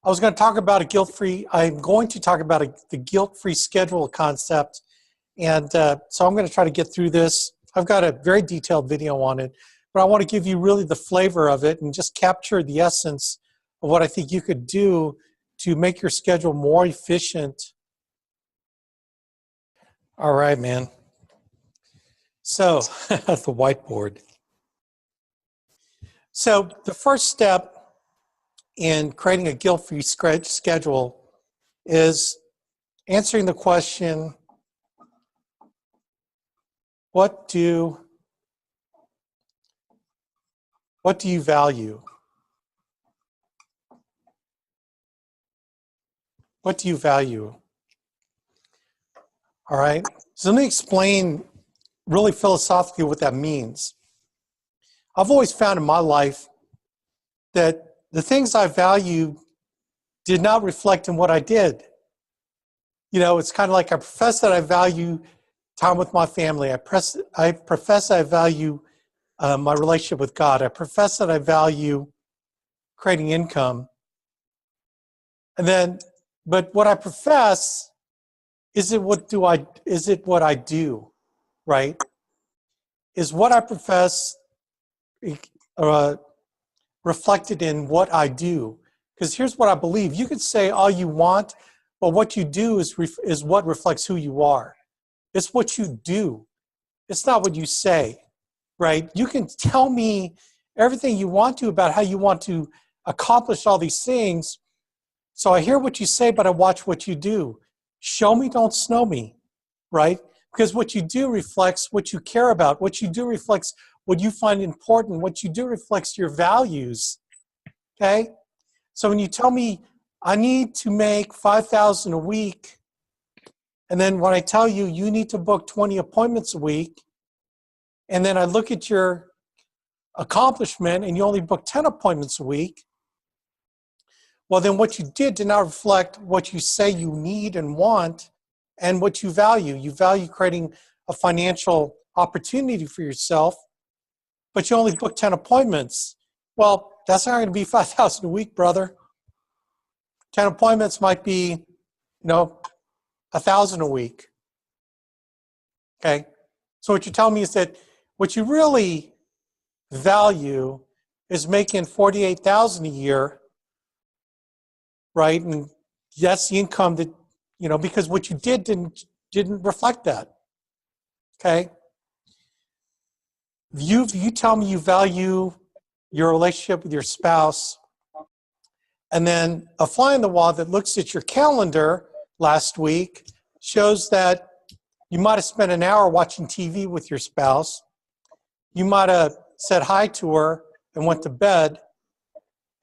I was going to talk about I'm going to talk about the guilt-free schedule concept. And so I'm going to try to get through this. I've got a very detailed video on it, but I want to give you really the flavor of it and just capture the essence of what I think you could do to make your schedule more efficient. All right, man. So the whiteboard. So the first step in creating a guilt-free schedule is answering the question, what do you value? What do you value? All right, so let me explain really philosophically what that means. I've always found in my life that the things I value did not reflect in what I did. You know, it's kind of like I profess that I value time with my family. I profess I value my relationship with God. I profess that I value creating income. And then, but what I profess, is it what I do, right? Is what I profess reflected in what I do? Because here's what I believe. You could say all you want, but what you do is what reflects who you are. It's what you do. It's not what you say, right? You can tell me everything you want to about how you want to accomplish all these things. So I hear what you say, but I watch what you do. Show me, don't snow me, right? Because what you do reflects what you care about. What you do reflects what you find important. What you do reflects your values, okay? So when you tell me, I need to make $5,000 a week, and then when I tell you, you need to book 20 appointments a week, and then I look at your accomplishment and you only book 10 appointments a week, well, then what you did not reflect what you say you need and want and what you value. You value creating a financial opportunity for yourself, but you only book 10 appointments. Well, that's not going to be $5,000 a week, brother. 10 appointments might be, $1,000 a week. Okay? So what you're telling me is that what you really value is making $48,000 a year, right? And that's the income that, because what you did didn't reflect that. Okay? You tell me you value your relationship with your spouse, and then a fly on the wall that looks at your calendar last week shows that you might have spent an hour watching TV with your spouse. You might have said hi to her and went to bed.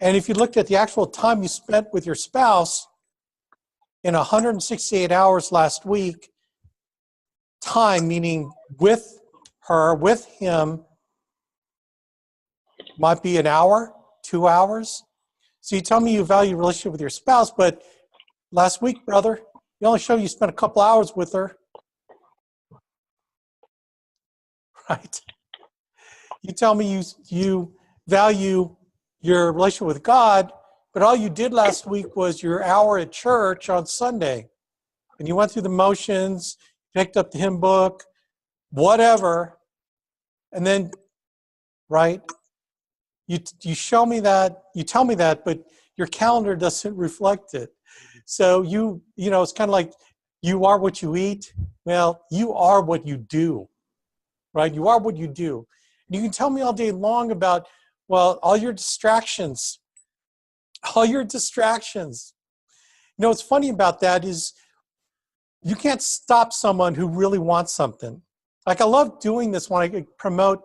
And if you looked at the actual time you spent with your spouse in 168 hours last week, time meaning with her, with him, might be an hour, 2 hours. So you tell me you value a relationship with your spouse, but last week, brother, you only show you spent a couple hours with her. Right? You tell me you value your relationship with God, but all you did last week was your hour at church on Sunday. And you went through the motions, picked up the hymn book, whatever. And then, right, you show me that, you tell me that, but your calendar doesn't reflect it. So it's kind of like you are what you eat. Well, you are what you do, right? You are what you do. And you can tell me all day long about, well, all your distractions. What's funny about that is you can't stop someone who really wants something. Like I love doing this when I promote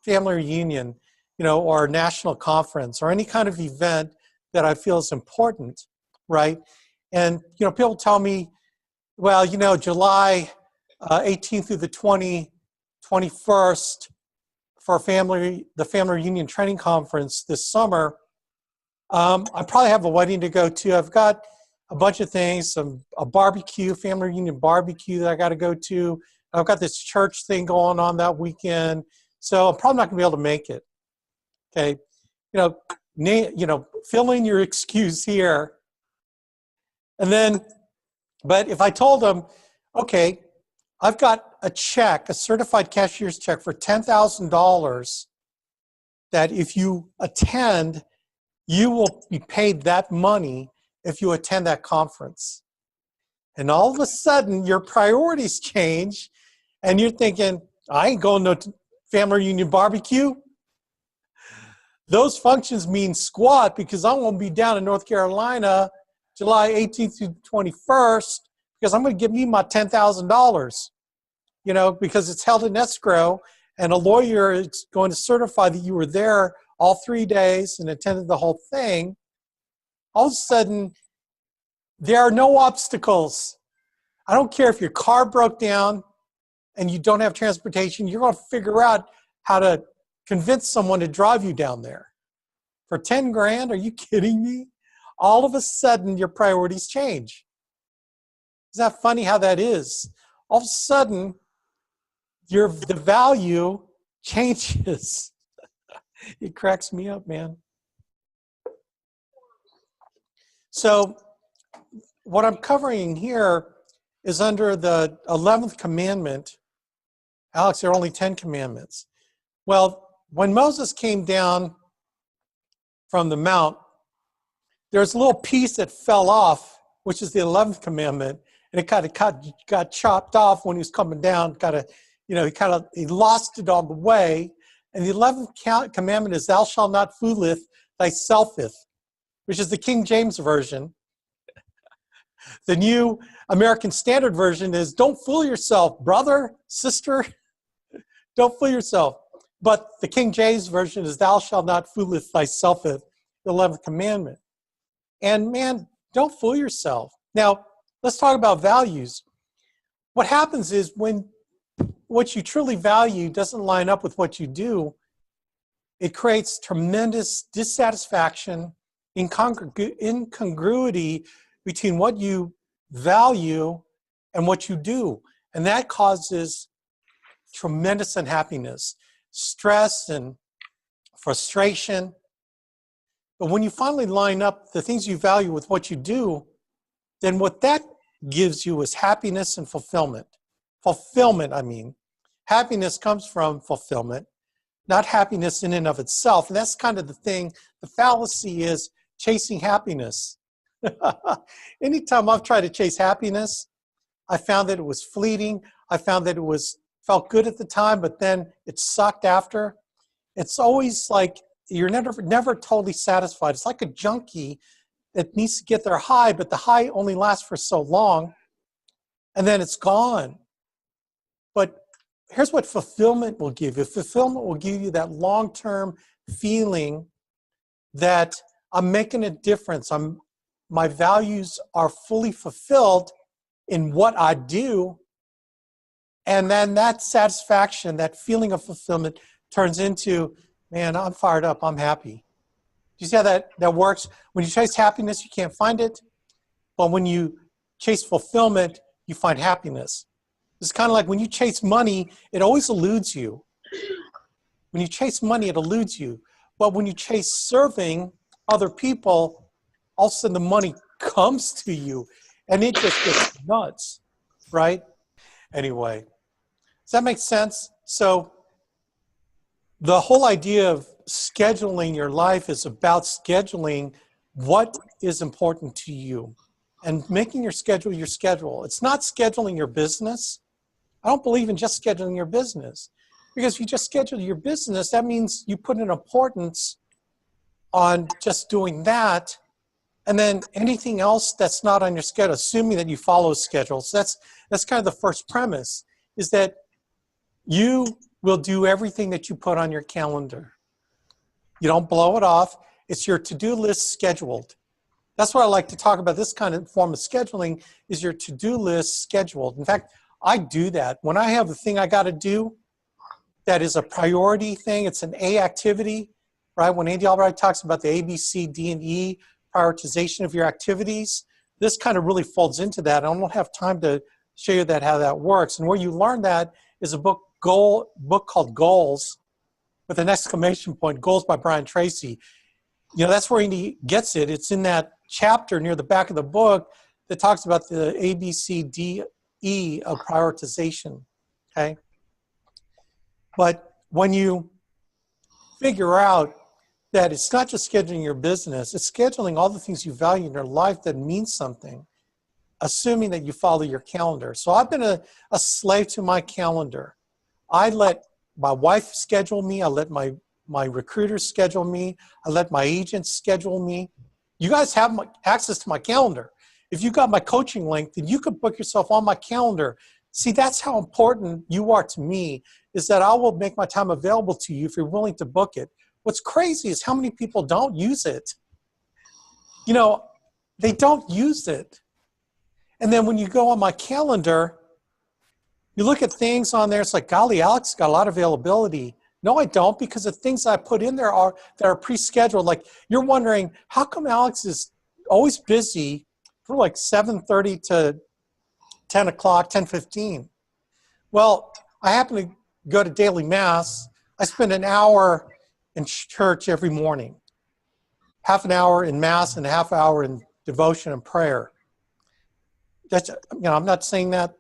family reunion, or national conference or any kind of event that I feel is important, right? And, people tell me, well, July 18th through the 21st for the family reunion training conference this summer, I probably have a wedding to go to. I've got a bunch of things, a barbecue, family reunion barbecue that I got to go to. I've got this church thing going on that weekend, so I'm probably not going to be able to make it. Okay, fill in your excuse here, And then, but if I told them, okay, I've got a check, a certified cashier's check for $10,000 that if you attend, you will be paid that money if you attend that conference. And all of a sudden, your priorities change, and you're thinking, I ain't going to family reunion barbecue. Those functions mean squat because I'm going to be down in North Carolina July 18th through 21st because I'm going to give me my $10,000, you know, because it's held in escrow, and a lawyer is going to certify that you were there all 3 days and attended the whole thing. All of a sudden, there are no obstacles. I don't care if your car broke down and you don't have transportation, you're going to figure out how to convince someone to drive you down there. For 10 grand, are you kidding me? All of a sudden, your priorities change. Isn't that funny how that is? All of a sudden, the value changes. It cracks me up, man. So what I'm covering here is under the 11th commandment. Alex, there are only 10 commandments. Well, when Moses came down from the mount, there's a little piece that fell off, which is the 11th commandment, and it kind of got chopped off when he was coming down. He lost it on the way. And the 11th commandment is, "Thou shalt not fooleth thyselfeth," which is the King James version. The New American Standard Version is, "Don't fool yourself, brother, sister. Don't fool yourself." But the King James Version is, "Thou shalt not fooleth thyselfeth," the 11th commandment. And man, don't fool yourself. Now, let's talk about values. What happens is when what you truly value doesn't line up with what you do, it creates tremendous dissatisfaction, incongruity between what you value and what you do. And that causes tremendous unhappiness, stress, and frustration. But when you finally line up the things you value with what you do, then what that gives you is happiness and fulfillment. Fulfillment, I mean. Happiness comes from fulfillment, not happiness in and of itself. And that's kind of the thing. The fallacy is chasing happiness. Anytime I've tried to chase happiness, I found that it was fleeting. I found that it felt good at the time, but then it sucked after. It's always like you're never totally satisfied. It's like a junkie that needs to get their high, but the high only lasts for so long, and then it's gone. But here's what fulfillment will give you. Fulfillment will give you that long-term feeling that I'm making a difference. My values are fully fulfilled in what I do. And then that satisfaction, that feeling of fulfillment turns into, man, I'm fired up, I'm happy. Do you see how that works? When you chase happiness, you can't find it. But when you chase fulfillment, you find happiness. It's kind of like when you chase money, it always eludes you. When you chase money, it eludes you. But when you chase serving other people, all of a sudden the money comes to you, and it just gets nuts, right? Anyway, does that make sense? So the whole idea of scheduling your life is about scheduling what is important to you and making your schedule your schedule. It's not scheduling your business. I don't believe in just scheduling your business, because if you just schedule your business, that means you put an importance on just doing that, and then anything else that's not on your schedule, assuming that you follow schedules. That's kind of the first premise, is that you will do everything that you put on your calendar. You don't blow it off. It's your to-do list scheduled. That's what I like to talk about. This kind of form of scheduling is your to-do list scheduled. In fact, I do that. When I have a thing I got to do that is a priority thing, it's an A activity, right? When Andy Albright talks about the A, B, C, D, and E prioritization of your activities, this kind of really folds into that. I don't have time to show you how that works. And where you learn that is a book called Goals, with an exclamation point, Goals by Brian Tracy. You know, that's where he gets it. It's in that chapter near the back of the book that talks about the A, B, C, D, E of prioritization, okay? But when you figure out that it's not just scheduling your business, it's scheduling all the things you value in your life that means something, assuming that you follow your calendar. So I've been a slave to my calendar. I let my wife schedule me. I let my recruiters schedule me. I let my agents schedule me. You guys have access to my calendar. If you got my coaching link, then you could book yourself on my calendar. See, that's how important you are to me, is that I will make my time available to you if you're willing to book it. What's crazy is how many people don't use it. You know, they don't use it. And then when you go on my calendar, you look at things on there, it's like, golly, Alex got a lot of availability. No, I don't, because the things I put in there that are pre-scheduled. Like, you're wondering, how come Alex is always busy from like 7:30 to 10 o'clock, 10:15? Well, I happen to go to daily mass. I spend an hour in church every morning, half an hour in mass and a half hour in devotion and prayer. That's, you know, I'm not saying that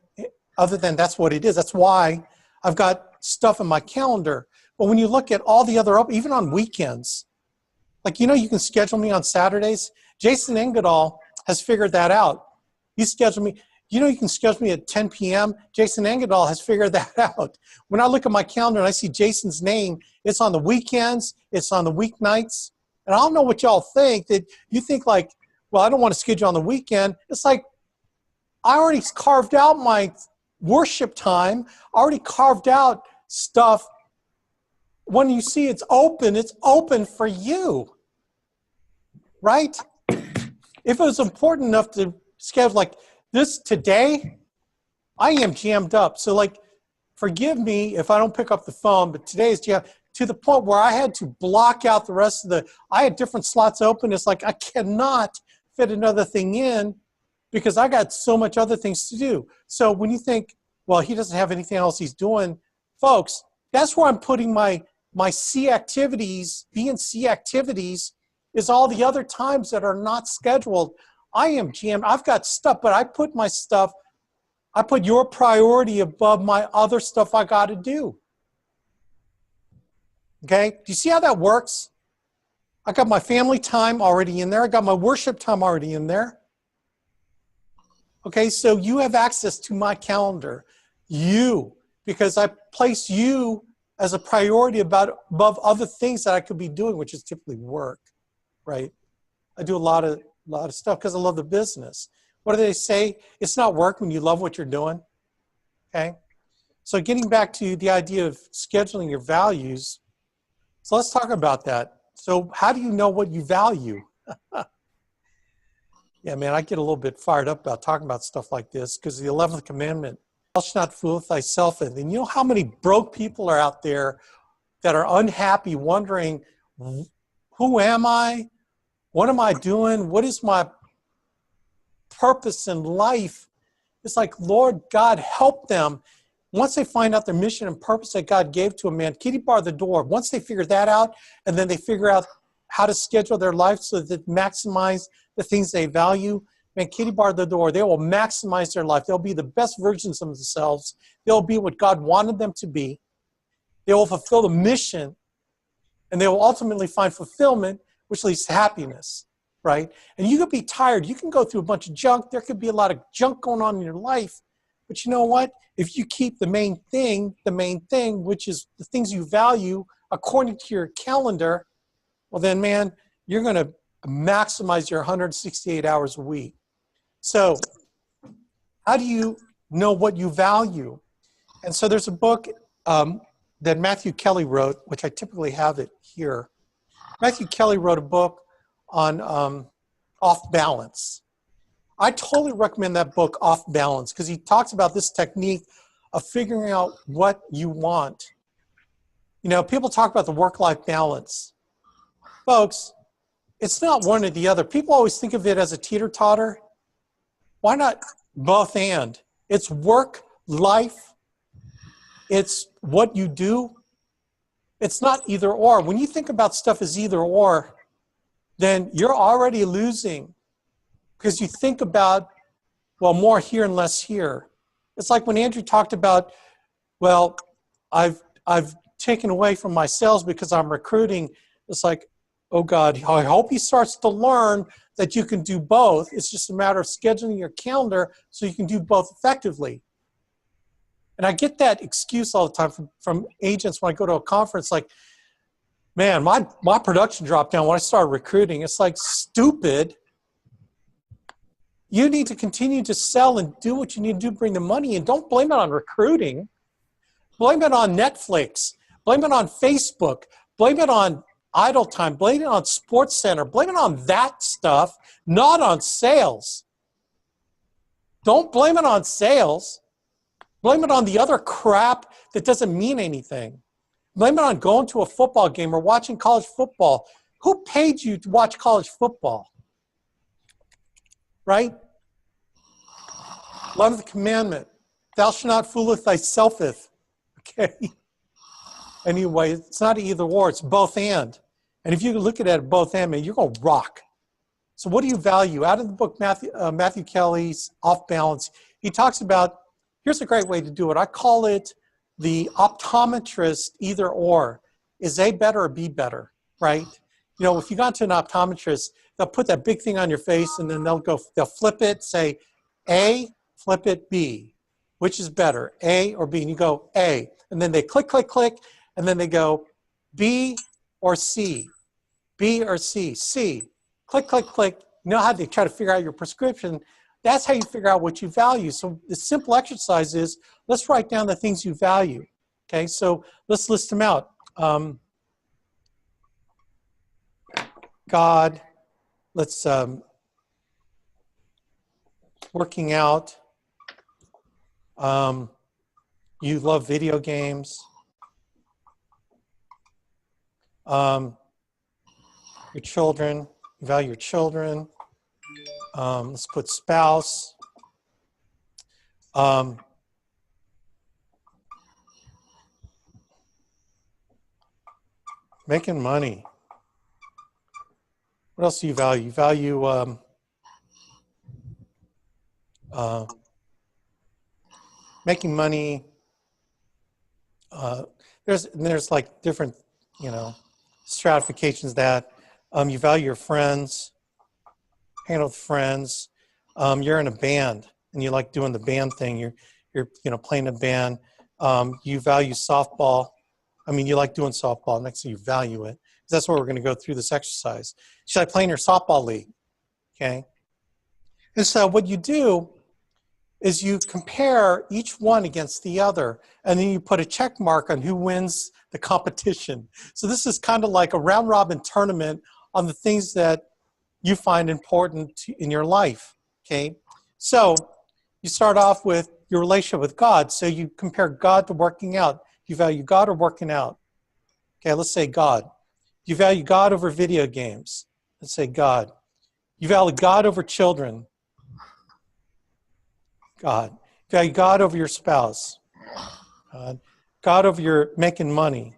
other than that's what it is. That's why I've got stuff in my calendar. But when you look at all the other, even on weekends, like, you know, you can schedule me on Saturdays. Jason Engdahl has figured that out. He scheduled me. You know, you can schedule me at 10 p.m. Jason Engdahl has figured that out. When I look at my calendar and I see Jason's name, it's on the weekends, it's on the weeknights. And I don't know what y'all think, that you think like, well, I don't want to schedule on the weekend. It's like, I already carved out my worship time. I already carved out stuff. When you see it's open for you, right? If it was important enough to schedule like this today, I am jammed up. So like, forgive me if I don't pick up the phone, but today is jammed to the point where I had to block out the rest of I had different slots open. It's like, I cannot fit another thing in because I got so much other things to do. So when you think, well, he doesn't have anything else he's doing, folks, that's where I'm putting my C activities, B and C activities, is all the other times that are not scheduled. I am jammed. I've got stuff, but I put your priority above my other stuff I got to do. Okay? Do you see how that works? I got my family time already in there. I got my worship time already in there. Okay, so you have access to my calendar. Because I place you as a priority above other things that I could be doing, which is typically work, right? I do a lot of stuff because I love the business. What do they say? It's not work when you love what you're doing, okay? So getting back to the idea of scheduling your values, so let's talk about that. So how do you know what you value? Yeah, man, I get a little bit fired up about talking about stuff like this because the 11th commandment, thou shalt not fool with thyself. And you know how many broke people are out there that are unhappy, wondering, who am I? What am I doing? What is my purpose in life? It's like, Lord God, help them. Once they find out their mission and purpose that God gave to a man, kitty bar the door. Once they figure that out, and then they figure out how to schedule their life so that they maximize the things they value, man, kitty bar the door. They will maximize their life. They'll be the best versions of themselves. They'll be what God wanted them to be. They will fulfill the mission, and they will ultimately find fulfillment, which leads to happiness, right? And you could be tired. You can go through a bunch of junk. There could be a lot of junk going on in your life. But you know what? If you keep the main thing, which is the things you value according to your calendar, well then, man, you're going to maximize your 168 hours a week. So how do you know what you value? And so there's a book that Matthew Kelly wrote, which I typically have it here. Matthew Kelly wrote a book on off balance. I totally recommend that book, Off Balance, because he talks about this technique of figuring out what you want. You know, people talk about the work-life balance. Folks, it's not one or the other. People always think of it as a teeter-totter. Why not both and? It's work, life. It's what you do. It's not either or. When you think about stuff as either or, then you're already losing, because you think about well, more here and less here. It's like when Andrew talked about, well, I've taken away from my sales because I'm recruiting. It's like, oh God, I hope he starts to learn that you can do both. It's just a matter of scheduling your calendar so you can do both effectively. And I get that excuse all the time from agents when I go to a conference, like, man, my production dropped down when I started recruiting. It's like, stupid. You need to continue to sell and do what you need to do to bring the money in. Don't blame it on recruiting. Blame it on Netflix. Blame it on Facebook. Blame it on idle time. Blame it on Sports Center. Blame it on that stuff, not on sales. Don't blame it on sales. Blame it on the other crap that doesn't mean anything. Blame it on going to a football game or watching college football. Who paid you to watch college football? Right? 11th commandment, thou shalt not fooleth thyselfeth. Okay? Anyway, it's not either or, it's both and. And if you look at it both and, man, you're going to rock. So what do you value? Out of the book, Matthew Kelly's Off Balance, he talks about, here's a great way to do it. I call it the optometrist either or. Is A better or B better, right? You know, if you got to an optometrist, they'll put that big thing on your face and then they'll flip it, say A, flip it B. Which is better, A or B? And you go A. And then they click, click, click, and then they go B or C. B or C. C. Click, click, click. You know how they try to figure out your prescription? That's how you figure out what you value. So the simple exercise is, let's write down the things you value. Okay, so let's list them out. God, let's, working out. You love video games. Your children, you value your children. Let's put spouse. Making money. What else do you value? You value making money. There's like different, you know, stratifications that you value your friends. Hang out with friends. You're in a band and you like doing the band thing. You're playing a band. You value softball. I mean, you like doing softball. Next thing you value it. That's what we're going to go through this exercise. Should I play in your softball league? Okay. And so what you do is you compare each one against the other, and then you put a check mark on who wins the competition. So this is kind of like a round robin tournament on the things that you find important in your life, okay? So you start off with your relationship with God. So you compare God to working out. You value God or working out? Okay, let's say God. You value God over video games. Let's say God. You value God over children. God. You value God over your spouse. God. God over your making money.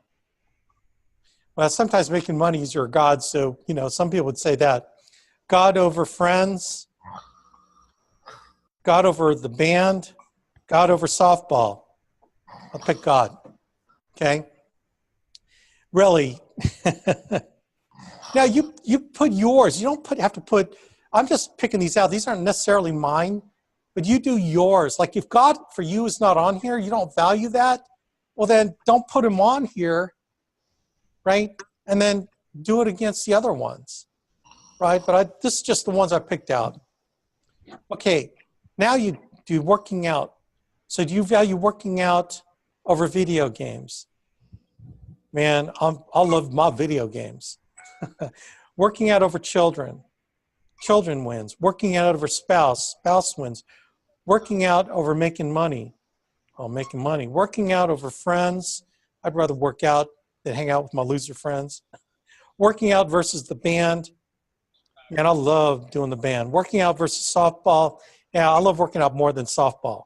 Well, sometimes making money is your God, so, you know, some people would say that. God over friends. God over the band. God over softball. I'll pick God. Okay? Really. Now, you put yours. You don't have to put, I'm just picking these out. These aren't necessarily mine, but you do yours. Like if God for you is not on here, you don't value that, well then don't put him on here, right? And then do it against the other ones, right? But this is just the ones I picked out. Okay, now you do working out. So do you value working out over video games? Man, I love my video games. Working out over children. Children wins. Working out over spouse. Spouse wins. Working out over making money. Oh, making money. Working out over friends. I'd rather work out than hang out with my loser friends. Working out versus the band. Man, I love doing the band. Working out versus softball. Yeah, I love working out more than softball.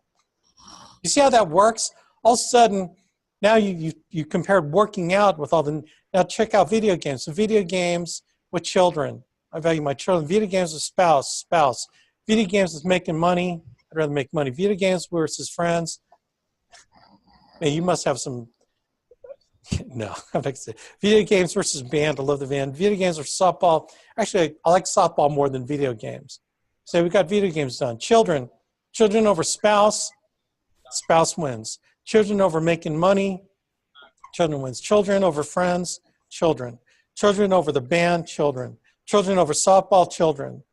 You see how that works? All of a sudden, now you compared working out with all the, now check out video games. So video games with children. I value my children. Video games with spouse. Video games with making money. I'd rather make money. Video games versus friends. Man, you must have some. No, I'm not gonna say. Video games versus band. I love the band. Video games versus softball. Actually, I like softball more than video games. So we got video games done. Children over spouse. Spouse wins. Children over making money. Children wins. Children over friends. Children. Children over the band. Children. Children over softball. Children.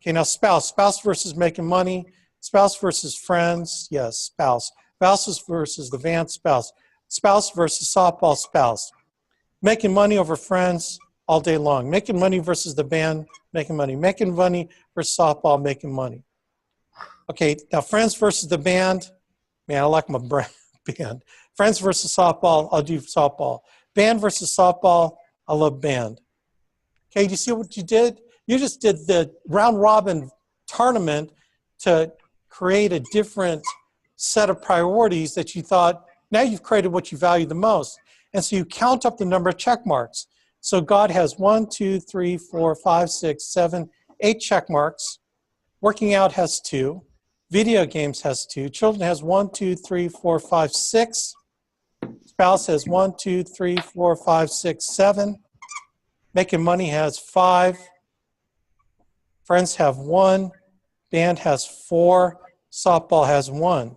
Okay, now spouse. Spouse versus making money. Spouse versus friends. Yes, spouse. Spouses versus the band. Spouse. Spouse versus softball. Spouse. Making money over friends all day long. Making money versus the band. Making money. Making money versus softball. Making money. Okay, now friends versus the band. Man, I like my band. Friends versus softball. I'll do softball. Band versus softball. I love band. Okay, do you see what you did? You just did the round robin tournament to create a different set of priorities that you thought, now you've created what you value the most. And so you count up the number of check marks. So God has 1, 2, 3, 4, 5, 6, 7, 8 check marks. Working out has 2. Video games has 2. Children has 1, 2, 3, 4, 5, 6. Spouse has 1, 2, 3, 4, 5, 6, 7. Making money has 5. Friends have 1. Band has 4. Softball has 1.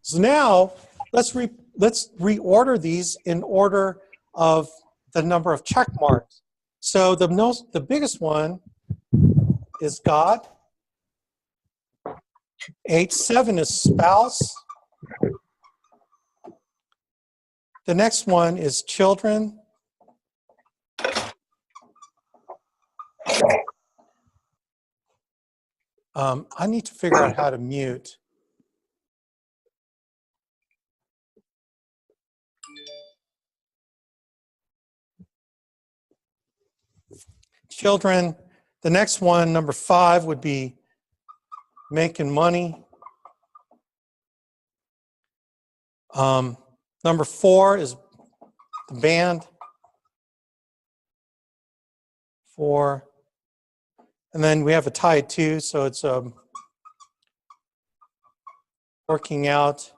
So now let's reorder these in order of the number of check marks. So the biggest one is God. 8, 7 is spouse. The next one is children. I need to figure out how to mute. Children. The next one, number 5, would be making money. Number 4 is the band. 4. And then we have a tie at 2, so it's working out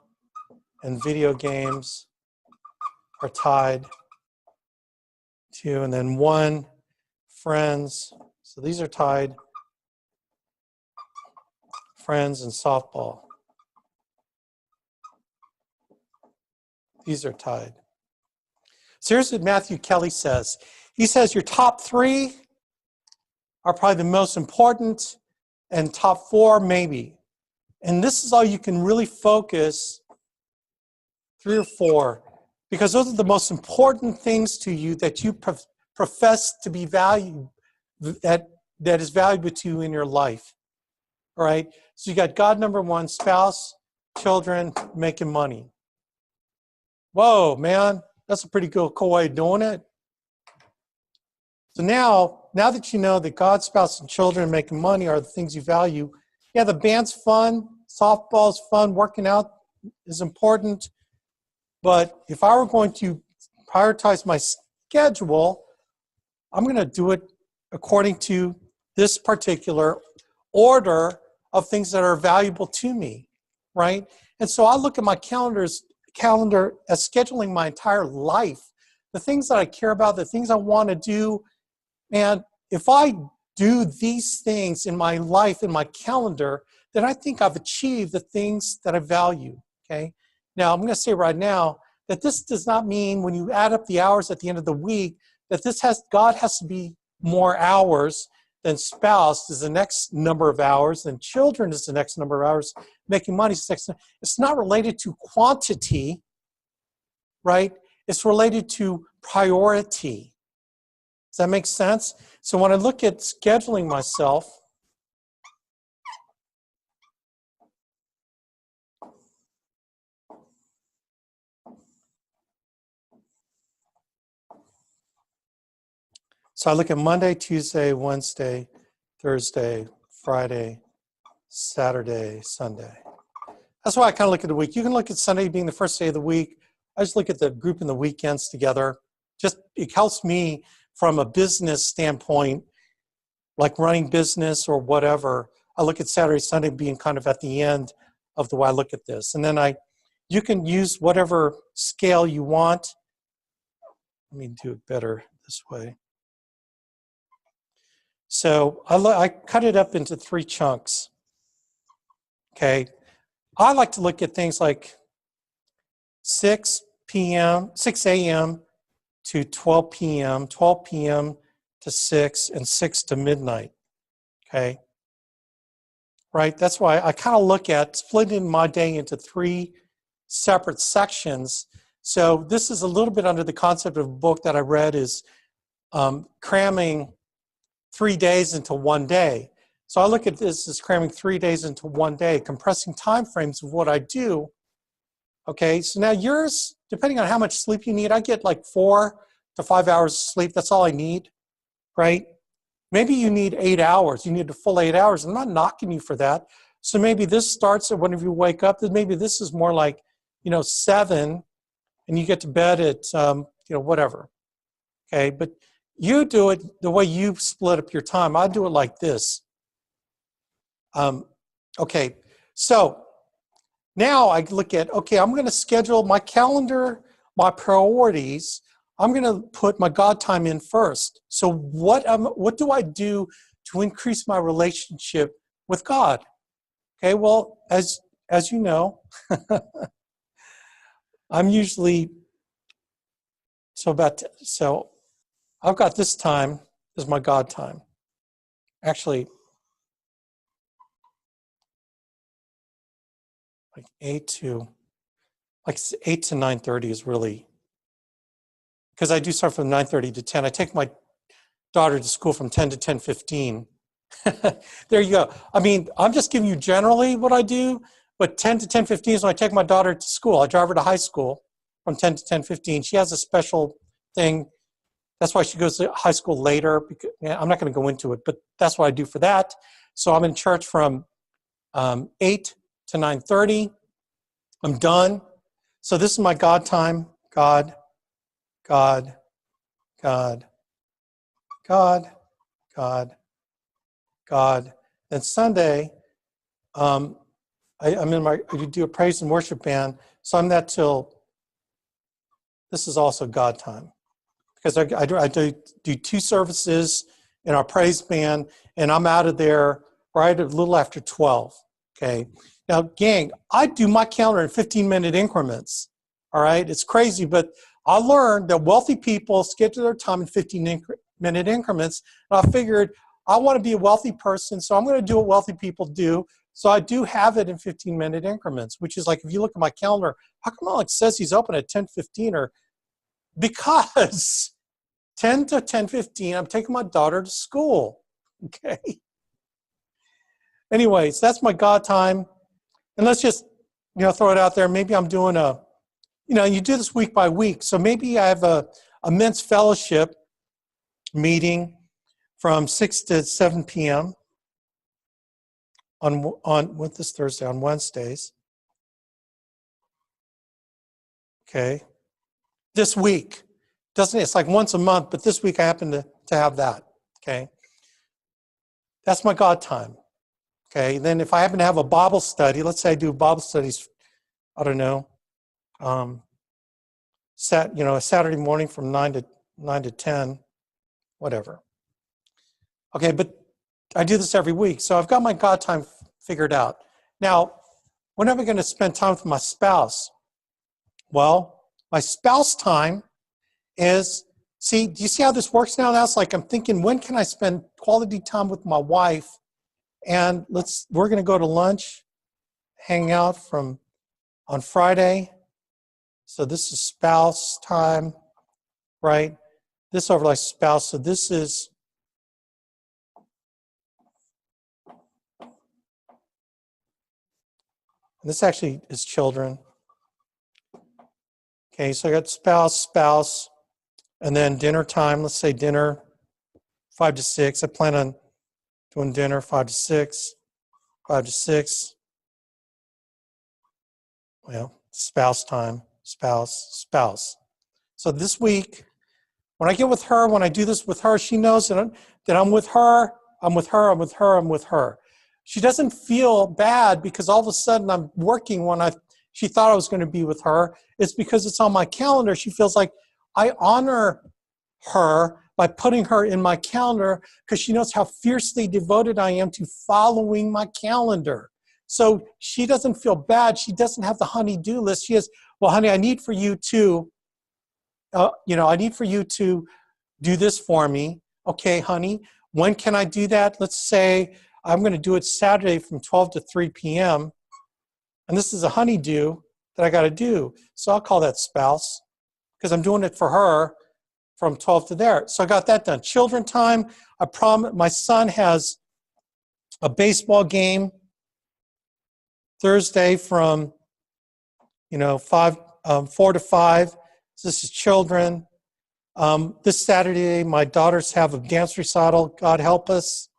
and video games are tied. 2, and then 1, friends. So these are tied. Friends and softball. These are tied. So here's what Matthew Kelly says. He says your top 3 are probably the most important, and top 4 maybe. And this is all you can really focus, 3 or 4, because those are the most important things to you that you profess to be valued, that is valuable to you in your life. All right? So you got God number 1, spouse, children, making money. Whoa, man, that's a pretty cool way of doing it. So now that you know that God, spouse, and children making money are the things you value, yeah, the band's fun, softball's fun, working out is important. But if I were going to prioritize my schedule, I'm going to do it according to this particular order of things that are valuable to me, right? And so I look at my calendar as scheduling my entire life, the things that I care about, the things I want to do. And if I do these things in my life, in my calendar, then I think I've achieved the things that I value, okay? Now, I'm going to say right now that this does not mean when you add up the hours at the end of the week that God has to be more hours, then spouse is the next number of hours, then children is the next number of hours, making money is the next. It's not related to quantity, right? It's related to priority. Does that make sense? So when I look at scheduling myself, so I look at Monday, Tuesday, Wednesday, Thursday, Friday, Saturday, Sunday. That's why I kind of look at the week. You can look at Sunday being the first day of the week. I just look at the group in the weekends together. Just, it helps me from a business standpoint, like running business or whatever. I look at Saturday, Sunday being kind of at the end of the way I look at this. And then you can use whatever scale you want. Let me do it better this way. So I cut it up into 3 chunks. Okay. I like to look at things like 6 a.m. to 12 p.m., 12 p.m. to 6, and 6 to midnight. Okay. Right. That's why I kind of look at splitting my day into 3 separate sections. So this is a little bit under the concept of a book that I read is cramming 3 days into 1 day. So I look at this as cramming 3 days into 1 day, compressing time frames of what I do. Okay, so now yours, depending on how much sleep you need, I get like 4 to 5 hours of sleep. That's all I need, right? Maybe you need 8 hours. You need a full 8 hours. I'm not knocking you for that. So maybe this starts at whenever you wake up. Maybe this is more like, 7, and you get to bed at, whatever. Okay, but you do it the way you split up your time. I do it like this. Okay, so now I look at, okay, I'm going to schedule my calendar, my priorities. I'm going to put my God time in first. So what do I do to increase my relationship with God? Okay, well, as you know, I'm usually, so I've got this time as my God time. Actually, like 8 to 9:30 is really, because I do start from 9:30 to 10. I take my daughter to school from 10 to 10:15. There you go. I mean, I'm just giving you generally what I do, but 10 to 10:15 is when I take my daughter to school. I drive her to high school from 10 to 10:15. She has a special thing. That's why she goes to high school later. Because, I'm not going to go into it, but that's what I do for that. So I'm in church from 8 to 9:30. I'm done. So this is my God time. God, God, God, God, God, God. Then Sunday, I do a praise and worship band. So I'm that till, this is also God time. Because I do 2 services in our praise band, and I'm out of there right a little after 12. Okay. Now, gang, I do my calendar in 15-minute increments. All right. It's crazy, but I learned that wealthy people schedule their time in 15-minute increments. And I figured I want to be a wealthy person, so I'm going to do what wealthy people do. So I do have it in 15-minute increments, which is like, if you look at my calendar, how come Alex says he's open at 10:15? Or because 10 to 10:15, I'm taking my daughter to school. Okay. Anyways, that's my God time. And let's just, throw it out there. Maybe I'm doing you do this week by week. So maybe I have a men's fellowship meeting from 6 to 7 p.m. on this Thursday, on Wednesdays. Okay. This week. It's like once a month, but this week I happen to have that. Okay. That's my God time. Okay. Then if I happen to have a Bible study, let's say I do Bible studies, I don't know, a Saturday morning from 9 to 10, whatever. Okay, but I do this every week, so I've got my God time figured out. Now, when am I going to spend time with my spouse? Well, my spouse time is, do you see how this works now? That's like I'm thinking, when can I spend quality time with my wife? And we're going to go to lunch, hang out on Friday. So this is spouse time, right? This overlays spouse. So this is, this actually is children. Okay, so I got spouse, and then dinner time. Let's say dinner, 5 to 6. I plan on doing dinner 5 to 6, 5 to 6. Well, spouse time, spouse. So this week, when I get with her, when I do this with her, she knows that I'm with her, I'm with her. She doesn't feel bad because all of a sudden I'm working when she thought I was going to be with her. It's because it's on my calendar. She feels like I honor her by putting her in my calendar because she knows how fiercely devoted I am to following my calendar. So she doesn't feel bad. She doesn't have the honey-do list. She has, well, honey, I need for you to, I need for you to do this for me. Okay, honey, when can I do that? Let's say I'm going to do it Saturday from 12 to 3 p.m. And this is a honey-do that I got to do. So I'll call that spouse because I'm doing it for her from 12 to there. So I got that done. Children time, I promise. My son has a baseball game Thursday from 4 to 5. So this is children. This Saturday, my daughters have a dance recital. God help us.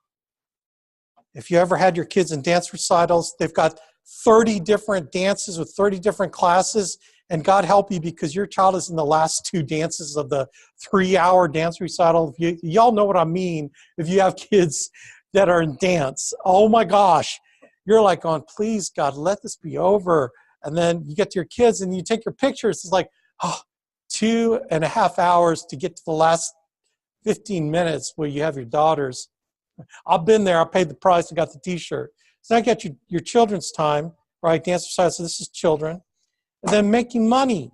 If you ever had your kids in dance recitals, they've got 30 different dances with 30 different classes. And God help you because your child is in the last 2 dances of the 3-hour dance recital. Y'all know what I mean if you have kids that are in dance. Oh my gosh. You're like going, please, God, let this be over. And then you get to your kids and you take your pictures. It's like, 2.5 hours to get to the last 15 minutes where you have your daughters. I've been there. I paid the price. I got the T-shirt. So now you got your children's time, right? Dance recital. So this is children. And then making money.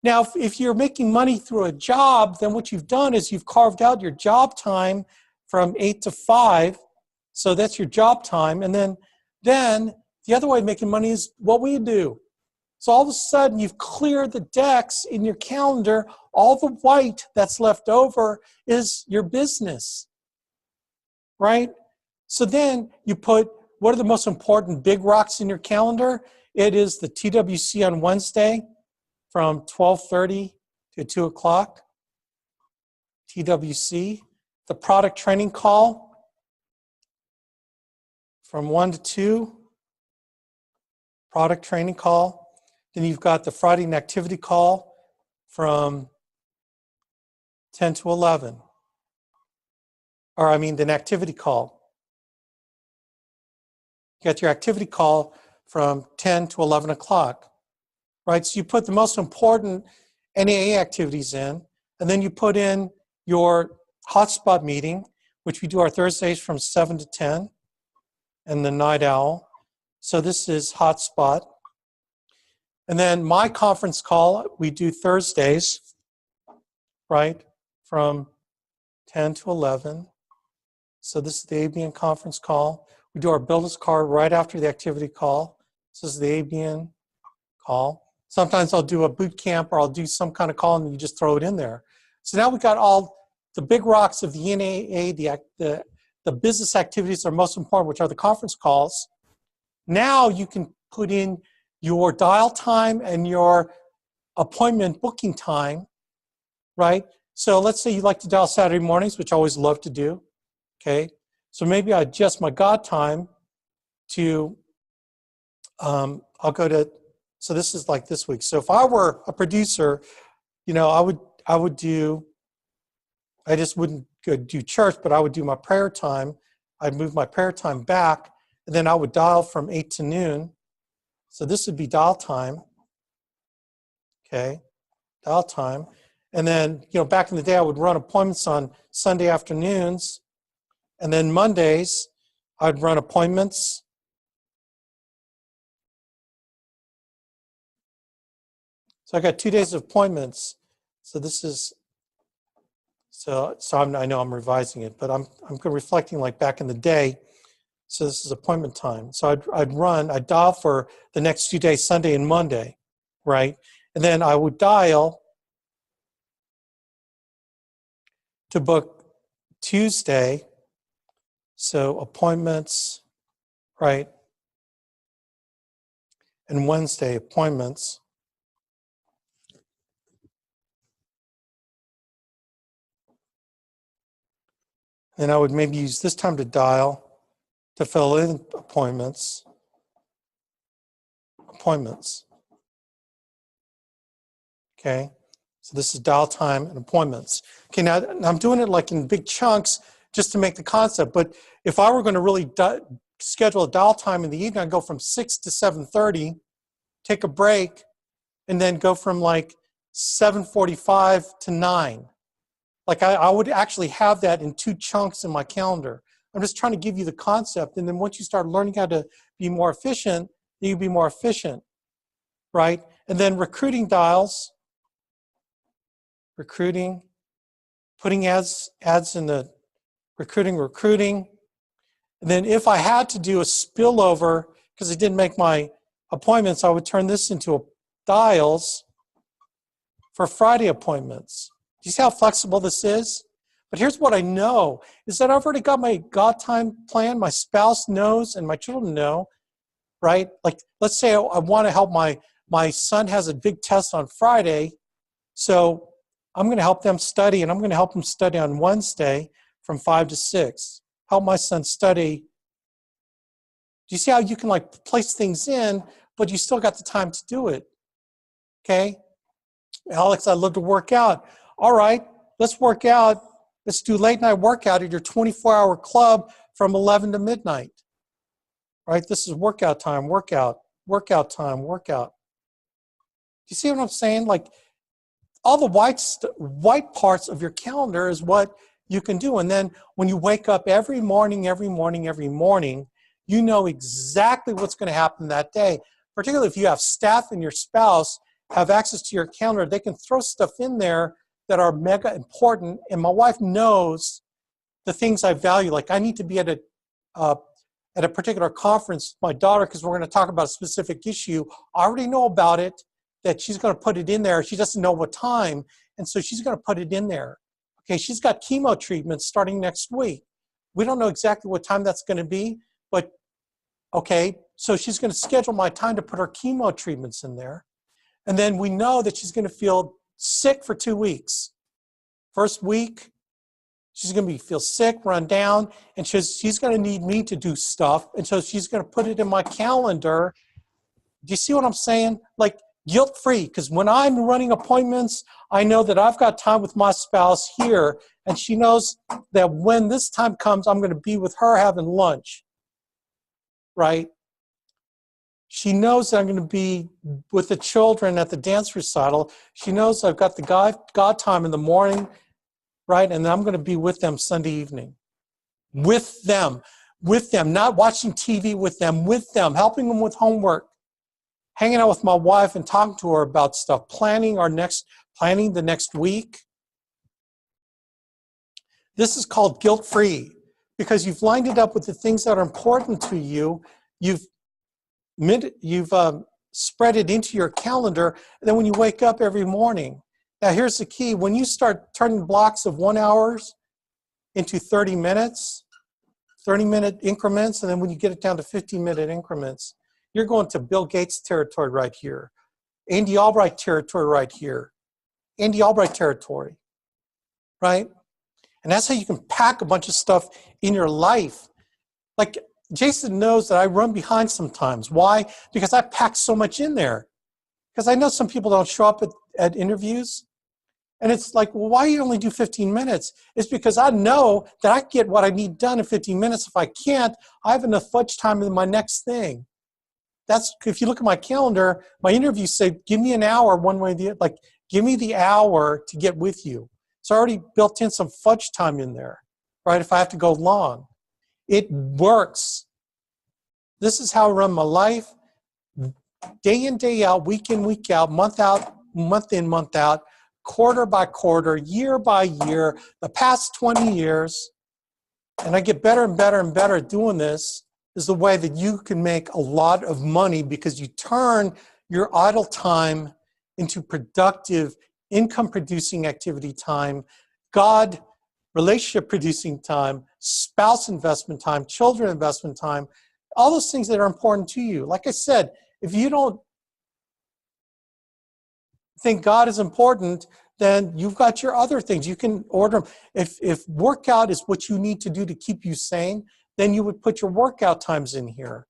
Now, if you're making money through a job, then what you've done is you've carved out your job time from 8 to 5. So that's your job time. And then the other way of making money is what we do. So all of a sudden, you've cleared the decks in your calendar. All the white that's left over is your business, right? So then you put, what are the most important big rocks in your calendar? It is the TWC on Wednesday from 12:30 to 2 o'clock, TWC. The product training call from 1 to 2, product training call. Then you've got the Friday and activity call from 10 to 11. The activity call. You got your activity call from 10 to 11 o'clock, right? So you put the most important NAA activities in, and then you put in your hotspot meeting, which we do our Thursdays from 7 to 10, and the night owl. So this is hotspot. And then my conference call, we do Thursdays, right, from 10 to 11. So this is the ABN conference call. We do our business card right after the activity call. This is the ABN call. Sometimes I'll do a boot camp or I'll do some kind of call and you just throw it in there. So now we've got all the big rocks of the NAA, the business activities that are most important, which are the conference calls. Now you can put in your dial time and your appointment booking time, right? So let's say you like to dial Saturday mornings, which I always love to do, okay? So maybe I adjust my God time to, I'll go to, so this is like this week. So if I were a producer, I would do, I just wouldn't go do church, but I would do my prayer time. I'd move my prayer time back, and then I would dial from 8 to noon. So this would be dial time, okay, dial time. And then, back in the day, I would run appointments on Sunday afternoons. And then Mondays, I'd run appointments. So I got 2 days of appointments. So this is, I know I'm revising it, but I'm reflecting like back in the day. So this is appointment time. So I'd dial for the next 2 days, Sunday and Monday, right? And then I would dial to book Tuesday. So appointments, right? And Wednesday appointments. And I would maybe use this time to dial to fill in appointments. Okay, so this is dial time and appointments. Okay, now I'm doing it like in big chunks just to make the concept, but if I were going to really schedule a dial time in the evening. I go from 6 to 7:30, take a break, and then go from like 7:45 to 9. Like I would actually have that in 2 chunks in my calendar. I'm just trying to give you the concept. And then once you start learning how to be more efficient, you can be more efficient, right? And then recruiting dials, recruiting, putting ads in the recruiting. And then if I had to do a spillover, because I didn't make my appointments, I would turn this into a dials for Friday appointments. Do you see how flexible this is? But here's what I know, is that I've already got my God time plan, my spouse knows, and my children know, right? Like, let's say I want to help my son has a big test on Friday, so I'm going to help them study, and I'm going to help them study on Wednesday from 5 to 6. Help my son study. Do you see how you can like place things in, but you still got the time to do it? Okay? Alex, I love to work out. All right, let's work out. Let's do late night workout at your 24-hour club from 11 to midnight. Right? This is workout time, workout time, workout. Do you see what I'm saying? Like, all the white parts of your calendar is what you can do. And then when you wake up every morning, you know exactly what's going to happen that day. Particularly if you have staff and your spouse have access to your calendar, they can throw stuff in there that are mega important. And my wife knows the things I value. Like I need to be at a particular conference with my daughter because we're going to talk about a specific issue. I already know about it, that she's going to put it in there. She doesn't know what time, and so she's going to put it in there. Okay, she's got chemo treatments starting next week. We don't know exactly what time that's going to be, but okay, so she's going to schedule my time to put her chemo treatments in there. And then we know that she's going to feel sick for 2 weeks. First week, she's going to feel sick, run down, and she's going to need me to do stuff, and so she's going to put it in my calendar. Do you see what I'm saying? Like, guilt-free, because when I'm running appointments, I know that I've got time with my spouse here, and she knows that when this time comes, I'm going to be with her having lunch, right? She knows that I'm going to be with the children at the dance recital. She knows I've got the God time in the morning, right? And I'm going to be with them Sunday evening. With them, not watching TV with them, helping them with homework, hanging out with my wife and talking to her about stuff, planning the next week. This is called guilt-free because you've lined it up with the things that are important to you. You've spread it into your calendar, and then when you wake up every morning. Now here's the key. When you start turning blocks of 1 hour into 30 minutes, 30-minute increments, and then when you get it down to 15-minute increments, you're going to Bill Gates territory right here. Andy Albright territory right here. Andy Albright territory, right? And that's how you can pack a bunch of stuff in your life. Like, Jason knows that I run behind sometimes. Why? Because I pack so much in there. Because I know some people don't show up at interviews. And it's like, well, why do you only do 15 minutes? It's because I know that I can get what I need done in 15 minutes. If I can't, I have enough fudge time in my next thing. That's, if you look at my calendar, my interviews say, give me an hour one way or the other. Like, give me the hour to get with you. So I already built in some fudge time in there, right, if I have to go long. It works. This is how I run my life, day in, day out, week in, week out, month in, month out, quarter by quarter, year by year, the past 20 years. And I get better and better and better at doing this. Is the way that you can make a lot of money because you turn your idle time into productive, income-producing activity time, God, relationship-producing time, spouse investment time, children investment time, all those things that are important to you. Like I said, if you don't think God is important, then you've got your other things. You can order them. If workout is what you need to do to keep you sane, then you would put your workout times in here.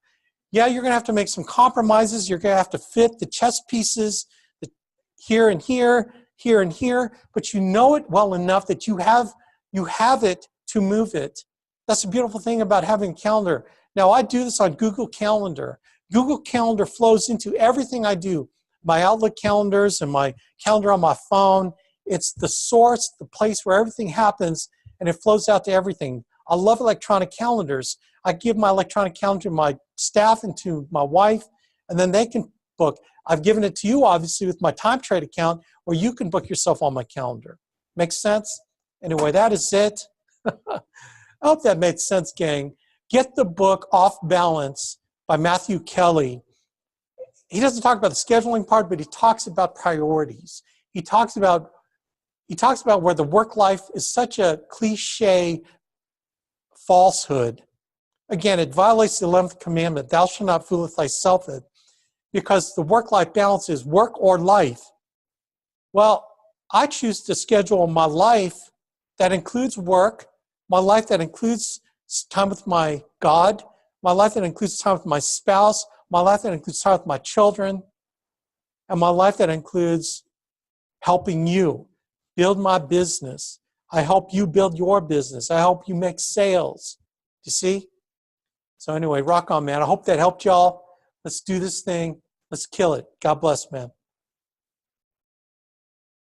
Yeah, you're going to have to make some compromises. You're going to have to fit the chess pieces here and here, here and here, but you know it well enough that you have it to move it. That's the beautiful thing about having a calendar. Now, I do this on Google Calendar. Google Calendar flows into everything I do. My Outlook calendars and my calendar on my phone. It's the source, the place where everything happens, and it flows out to everything. I love electronic calendars. I give my electronic calendar to my staff and to my wife, and then they can book. I've given it to you, obviously, with my Time Trade account, where you can book yourself on my calendar. Makes sense? Anyway, that is it. I hope that made sense, gang. Get the book Off Balance by Matthew Kelly. He doesn't talk about the scheduling part, but he talks about priorities. He talks about where the work life is such a cliche falsehood. Again, it violates the 11th commandment, thou shalt not fool thyself, because the work-life balance is work or life. Well, I choose to schedule my life that includes work, my life that includes time with my God, my life that includes time with my spouse, my life that includes time with my children, and my life that includes helping you build my business. I help you build your business. I help you make sales. You see? So anyway, rock on, man. I hope that helped y'all. Let's do this thing. Let's kill it. God bless, man.